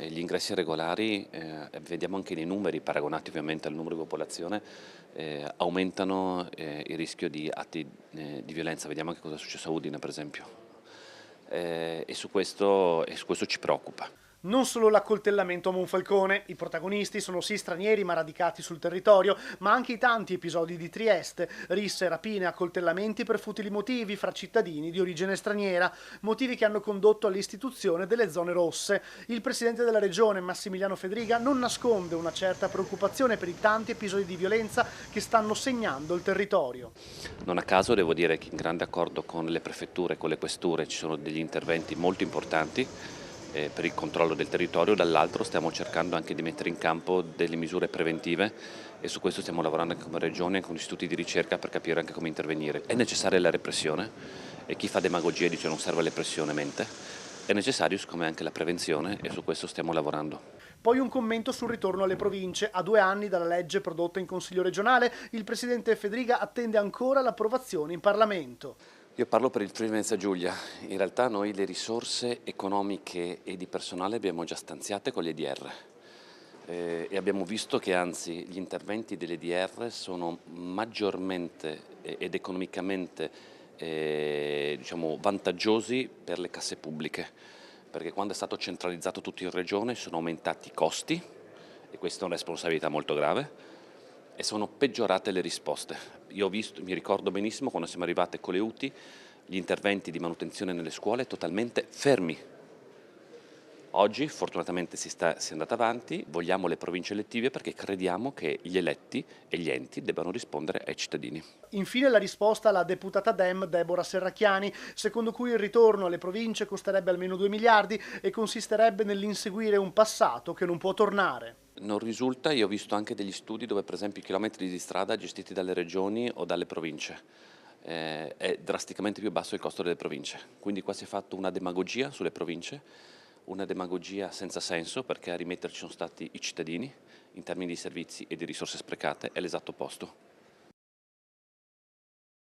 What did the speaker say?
gli ingressi irregolari, vediamo anche nei numeri, paragonati ovviamente al numero di popolazione, aumentano il rischio di atti di violenza. Vediamo anche cosa è successo a Udine, per esempio. E su questo ci preoccupa. Non solo l'accoltellamento a Monfalcone, i protagonisti sono sì stranieri ma radicati sul territorio, ma anche i tanti episodi di Trieste, risse, rapine, accoltellamenti per futili motivi fra cittadini di origine straniera, motivi che hanno condotto all'istituzione delle zone rosse. Il presidente della regione, Massimiliano Fedriga, non nasconde una certa preoccupazione per i tanti episodi di violenza che stanno segnando il territorio. Non a caso devo dire che in grande accordo con le prefetture e con le questure ci sono degli interventi molto importanti per il controllo del territorio, dall'altro stiamo cercando anche di mettere in campo delle misure preventive e su questo stiamo lavorando anche come regione e con istituti di ricerca per capire anche come intervenire. È necessaria la repressione e chi fa demagogia e dice non serve la repressione mente, è necessario siccome anche la prevenzione e su questo stiamo lavorando. Poi un commento sul ritorno alle province. A 2 anni dalla legge prodotta in Consiglio regionale, il presidente Fedriga attende ancora l'approvazione in Parlamento. Io parlo per il Friuli Venezia Giulia, in realtà noi le risorse economiche e di personale abbiamo già stanziate con gli EDR e abbiamo visto che anzi gli interventi delle EDR sono maggiormente ed economicamente diciamo, vantaggiosi per le casse pubbliche, perché quando è stato centralizzato tutto in regione sono aumentati i costi e questa è una responsabilità molto grave e sono peggiorate le risposte. Io ho visto, mi ricordo benissimo quando siamo arrivati con le UTI, gli interventi di manutenzione nelle scuole totalmente fermi. Oggi fortunatamente si è andato avanti, vogliamo le province elettive perché crediamo che gli eletti e gli enti debbano rispondere ai cittadini. Infine la risposta alla deputata Dem Deborah Serracchiani, secondo cui il ritorno alle province costerebbe almeno 2 miliardi e consisterebbe nell'inseguire un passato che non può tornare. Non risulta, io ho visto anche degli studi dove per esempio i chilometri di strada gestiti dalle regioni o dalle province è drasticamente più basso il costo delle province, quindi qua si è fatto una demagogia sulle province, una demagogia senza senso perché a rimetterci sono stati i cittadini in termini di servizi e di risorse sprecate, è l'esatto opposto.